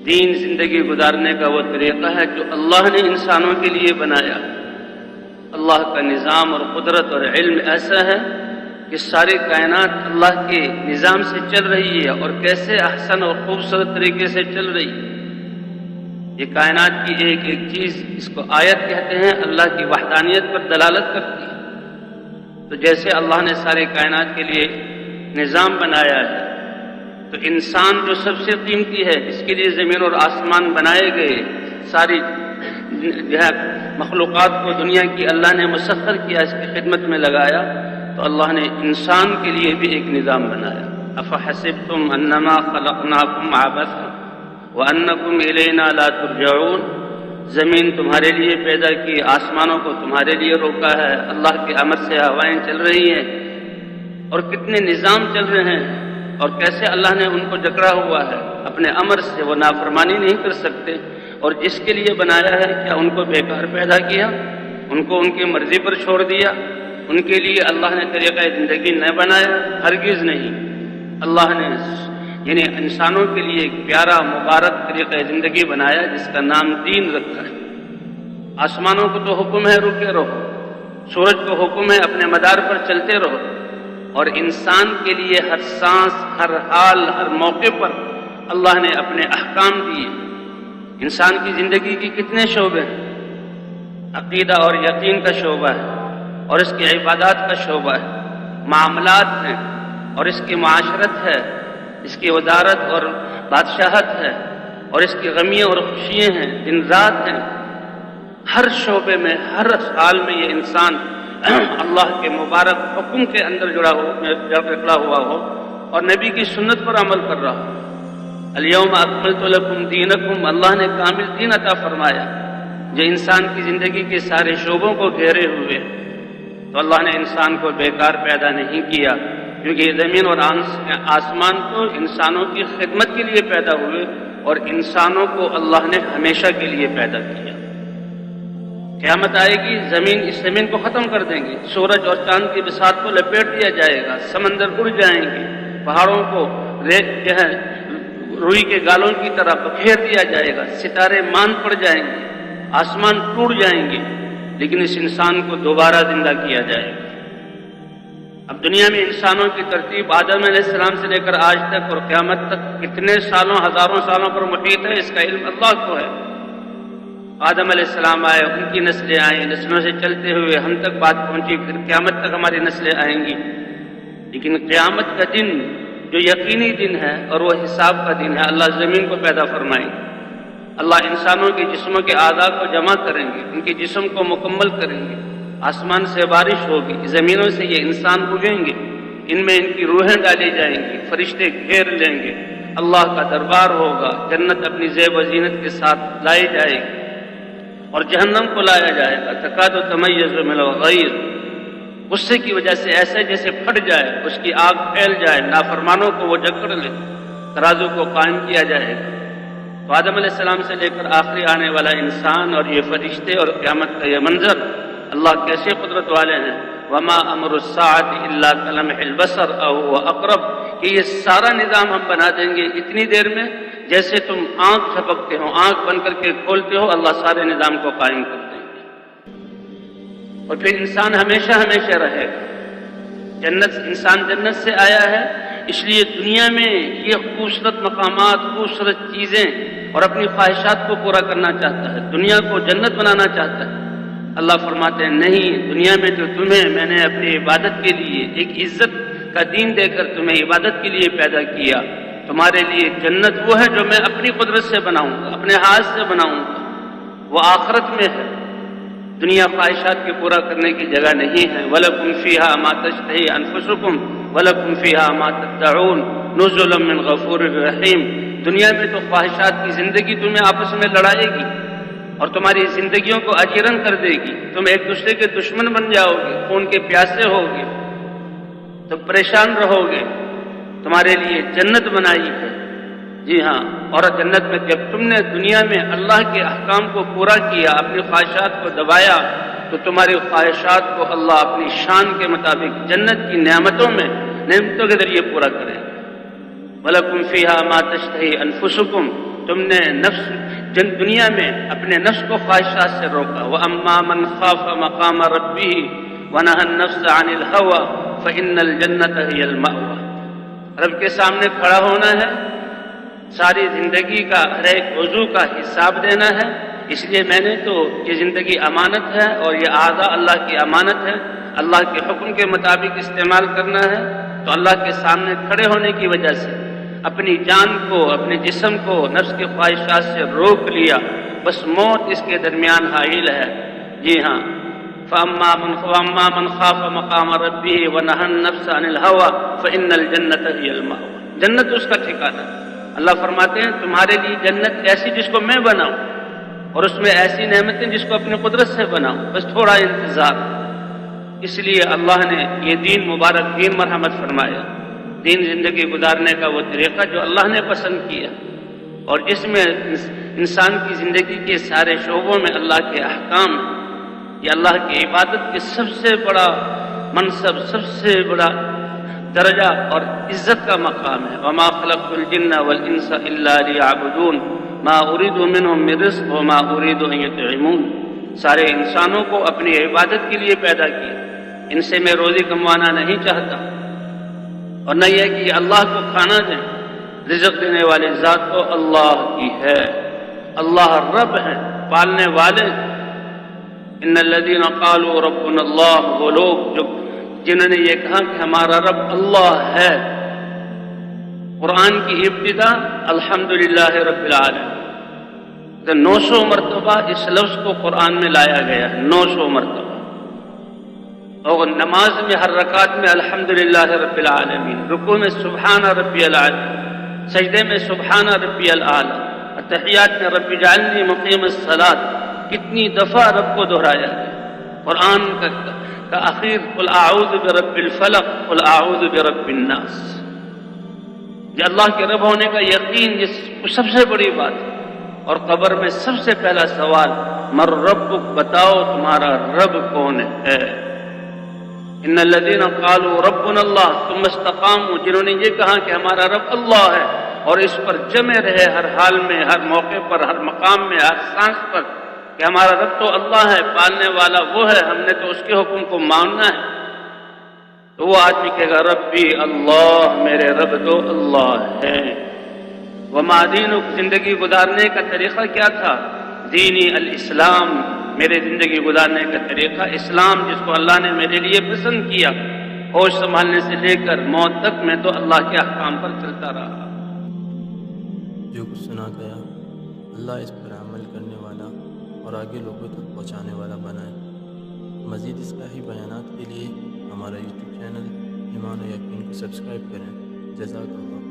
دین زندگی گزارنے کا وہ طریقہ ہے جو اللہ نے انسانوں کے لیے بنایا۔ اللہ کا نظام اور قدرت اور علم ایسا ہے کہ ساری کائنات اللہ کے نظام سے چل رہی ہے، اور کیسے احسن اور خوبصورت طریقے سے چل رہی ہے۔ یہ کائنات کی ایک ایک چیز، اس کو آیت کہتے ہیں، اللہ کی وحدانیت پر دلالت کرتی ہے۔ تو جیسے اللہ نے سارے کائنات کے لیے نظام بنایا ہے، تو انسان جو سب سے قیمتی ہے، جس کے لیے زمین اور آسمان بنائے گئے، ساری مخلوقات کو دنیا کی اللہ نے مسخر کیا، اس کی خدمت میں لگایا، تو اللہ نے انسان کے لیے بھی ایک نظام بنایا۔ افحسبتم انما خلقناکم عبثا وانکم الینا لا ترجعون، زمین تمہارے لیے پیدا کی، آسمانوں کو تمہارے لیے روکا ہے، اللہ کے امر سے ہوائیں چل رہی ہیں، اور کتنے نظام چل رہے ہیں، اور کیسے اللہ نے ان کو جکڑا ہوا ہے اپنے امر سے، وہ نافرمانی نہیں کر سکتے۔ اور جس کے لیے بنایا ہے، کیا ان کو بیکار پیدا کیا، ان کو ان کی مرضی پر چھوڑ دیا؟ ان کے لیے اللہ نے طریقہ زندگی نہ بنایا، ہرگز نہیں۔ اللہ نے یعنی انسانوں کے لیے ایک پیارا مبارک طریقہ زندگی بنایا، جس کا نام دین رکھا ہے۔ آسمانوں کو تو حکم ہے رکے رہو، سورج کو حکم ہے اپنے مدار پر چلتے رہو، اور انسان کے لیے ہر سانس، ہر حال، ہر موقع پر اللہ نے اپنے احکام دیے۔ انسان کی زندگی کی کتنے شعبے ہیں؟ عقیدہ اور یقین کا شعبہ ہے، اور اس کی عبادات کا شعبہ ہے، معاملات ہیں، اور اس کی معاشرت ہے، اس کی وزارت اور بادشاہت ہے، اور اس کی غمیاں اور خوشیاں ہیں، دن رات ہیں۔ ہر شعبے میں، ہر حال میں یہ انسان اللہ کے مبارک حکم کے اندر جڑا ہوا ہو، اور نبی کی سنت پر عمل کر رہا ہو۔ الیوم اکملت لکم دینکم، اللہ نے کامل دین عطا فرمایا جو انسان کی زندگی کے سارے شعبوں کو گھیرے ہوئے۔ تو اللہ نے انسان کو بیکار پیدا نہیں کیا، کیونکہ زمین اور آسمان تو انسانوں کی خدمت کے لیے پیدا ہوئے، اور انسانوں کو اللہ نے ہمیشہ کے لیے پیدا کیا۔ قیامت آئے گی، اس زمین کو ختم کر دیں گے، سورج اور چاند کی بساط کو لپیٹ دیا جائے گا، سمندر اڑ جائیں گے، پہاڑوں کو روئی کے گالوں کی طرح بکھیر دیا جائے گا، ستارے ماند پڑ جائیں گے، آسمان ٹوٹ جائیں گے، لیکن اس انسان کو دوبارہ زندہ کیا جائے گا۔ اب دنیا میں انسانوں کی ترتیب آدم علیہ السلام سے لے کر آج تک اور قیامت تک کتنے سالوں، ہزاروں سالوں پر محیط ہے، اس کا علم اللہ کو ہے۔ آدم علیہ السلام آئے، ان کی نسلیں آئیں، نسلوں سے چلتے ہوئے ہم تک بات پہنچی، پھر قیامت تک ہماری نسلیں آئیں گی۔ لیکن قیامت کا دن جو یقینی دن ہے، اور وہ حساب کا دن ہے، اللہ زمین کو پیدا فرمائیں گے، اللہ انسانوں کے جسموں کے اعضاء کو جمع کریں گے، ان کے جسم کو مکمل کریں گے، آسمان سے بارش ہوگی، زمینوں سے یہ انسان اگیں گے، ان میں ان کی روحیں ڈالی جائیں گی، فرشتے گھیر لیں گے، اللہ کا دربار ہوگا، جنت اپنی زیب و زینت کے ساتھ لائی جائے گی، اور جہنم کو لایا جائے گا، تکاد تمیز من الغیظ، غصے کی وجہ سے ایسے جیسے پھٹ جائے، اس کی آگ پھیل جائے، نافرمانوں کو وہ جکڑ لے، ترازو کو قائم کیا جائے گا۔ تو آدم علیہ السلام سے لے کر آخری آنے والا انسان اور یہ فرشتے اور قیامت کا یہ منظر، اللہ کیسے قدرت والے ہیں۔ وما امر الساعۃ الا کلمح البصر او هو اقرب، کہ یہ سارا نظام ہم بنا دیں گے اتنی دیر میں، جیسے تم آنکھ جھپکتے ہو، آنکھ بند کر کے کھولتے ہو، اللہ سارے نظام کو قائم کر دیں گے، اور پھر انسان ہمیشہ ہمیشہ رہے گا۔ انسان جنت سے آیا ہے، اس لیے دنیا میں یہ خوبصورت مقامات، خوبصورت چیزیں اور اپنی خواہشات کو پورا کرنا چاہتا ہے، دنیا کو جنت بنانا چاہتا ہے۔ اللہ فرماتے ہیں نہیں، دنیا میں تو تمہیں میں نے اپنی عبادت کے لیے ایک عزت کا دین دے کر تمہیں عبادت کے لیے پیدا کیا، تمہارے لیے جنت وہ ہے جو میں اپنی قدرت سے بناؤں گا، اپنے ہاتھ سے بناؤں گا، وہ آخرت میں ہے۔ دنیا خواہشات کے پورا کرنے کی جگہ نہیں ہے۔ وَلَكُمْ فِيهَا مَا تَشْتَهِي أَنفُسُكُمْ وَلَكُمْ فِيهَا مَا تَدَّعُونَ نُزُلًا مِّن غَفُورٍ رَحِيمٍ۔ دنیا میں تو خواہشات کی زندگی تمہیں آپس میں لڑائے گی، اور تمہاری زندگیوں کو اجیرن کر دے گی، تم ایک دوسرے کے دشمن بن جاؤ گے، خون کے پیاسے ہوگے، تم پریشان رہو گے۔ تمہارے لیے جنت بنائی ہے، جی ہاں، اور جنت میں جب تم نے دنیا میں اللہ کے احکام کو پورا کیا، اپنی خواہشات کو دبایا، تو تمہاری خواہشات کو اللہ اپنی شان کے مطابق جنت کی نعمتوں کے ذریعے پورا کرے۔ وَلَكُمْ فِيهَا مَا تَشْتَهِي أَنفُسُكُمْ تم نے دنیا میں اپنے نفس کو خواہشات سے روکا. وَأَمَّا مَنْ خَافَ مَقَامَ رَبِّهِ وَنَهَى النَّفْسَ عَنِ الْهَوَىٰ فَإِنَّ الْجَنَّةَ هِيَ الْمَأْوَىٰ. رب کے سامنے کھڑا ہونا ہے، ساری زندگی کا ہر ایک عضو کا حساب دینا ہے. اس لیے میں نے تو یہ زندگی امانت ہے اور یہ اعضاء اللہ کی امانت ہے، اللہ کے حکم کے مطابق استعمال کرنا ہے. تو اللہ کے سامنے کھڑے ہونے کی وجہ سے اپنی جان کو، اپنے جسم کو نفس کی خواہشات سے روک لیا، بس موت اس کے درمیان حائل ہے. جی ہاں، فَأَمَّا مَنْ خَافَ مَقَامَ رَبِّهِ وَنَهَى النَّفْسَ عَنِ الْهَوَىٰ فَإِنَّ الْجَنَّةَ هِيَ الْمَأْوَىٰ. جنت اس کا ٹھکانہ. اللہ فرماتے ہیں تمہارے لیے جنت ایسی جس کو میں بناؤں، اور اس میں ایسی نعمتیں جس کو اپنی قدرت سے بناؤں، بس تھوڑا انتظار. اس لیے اللہ نے یہ دین مبارک دین مرحمت فرمایا، دین زندگی گزارنے کا وہ طریقہ جو اللہ نے پسند کیا، اور جس میں انسان کی زندگی کے سارے شعبوں میں اللہ کے احکام، یہ اللہ کی عبادت کے سب سے بڑا منصب، سب سے بڑا درجہ اور عزت کا مقام ہے. وَمَا خَلَقْتُ الْجِنَّ وَالْإِنسَ إِلَّا لِيَعْبُدُونَ مَا أُرِيدُ مِنْهُم مِّن رِّزْقٍ وَمَا أُرِيدُ أَن يُطْعِمُونِ. سارے انسانوں کو اپنی عبادت کے لیے پیدا کیا، ان سے میں روزی کموانا نہیں چاہتا، اور نہ یہ کہ یہ اللہ کو کھانا دیں. رزق دینے والے ذات تو اللہ کی ہے، اللہ رب ہے، پالنے والے. ان الذين قالوا ربنا اللہ، وہ لوگ جنہوں نے یہ کہا کہ ہمارا رب اللہ ہے. قرآن کی ابتدا الحمدللہ رب العالمین. 900 مرتبہ اس لفظ کو قرآن میں لایا گیا ہے، 900 مرتبہ. اور نماز میں ہر رکعت میں الحمدللہ رب العالمین، رکوع میں سبحان ربی العظیم، سجدے میں سبحان ربی الاعلی، تحیات میں رب اجعلنی مقیم الصلاۃ. کتنی دفعہ رب کو دہرایا گیا. قرآن کا آخر قل اعوذ برب الفلق قل اعوذ برب الناس. یہ اللہ کے رب ہونے کا یقین یہ سب سے بڑی بات ہے. اور قبر میں سب سے پہلا سوال مر ربک، بتاؤ تمہارا رب کون ہے. ان الذین قالوا ربنا اللہ ثم استقاموا، جنہوں نے یہ کہا کہ ہمارا رب اللہ ہے اور اس پر جمے رہے ہر حال میں، ہر موقع پر، ہر مقام میں، ہر سانس پر کہ ہمارا رب تو اللہ ہے، پالنے والا وہ ہے، ہم نے تو اس کے حکم کو ماننا ہے. تو وہ آدمی کہے گا ربی اللہ، میرے رب تو اللہ ہے. وما دینک، زندگی گزارنے کا طریقہ کیا تھا؟ دینی الاسلام، میرے زندگی گزارنے کا طریقہ اسلام، جس کو اللہ نے میرے لیے پسند کیا. ہوش سنبھالنے سے لے کر موت تک میں تو اللہ کے احکام پر چلتا رہا. جو کچھ سنا گیا اللہ اس پر عمل کرنے والا اور آگے لوگوں تک پہنچانے والا بنائے. مزید اصلاحی بیانات کے لیے ہمارا یوٹیوب چینل ایمان و یقین کو سبسکرائب کریں. جزاک اللہ.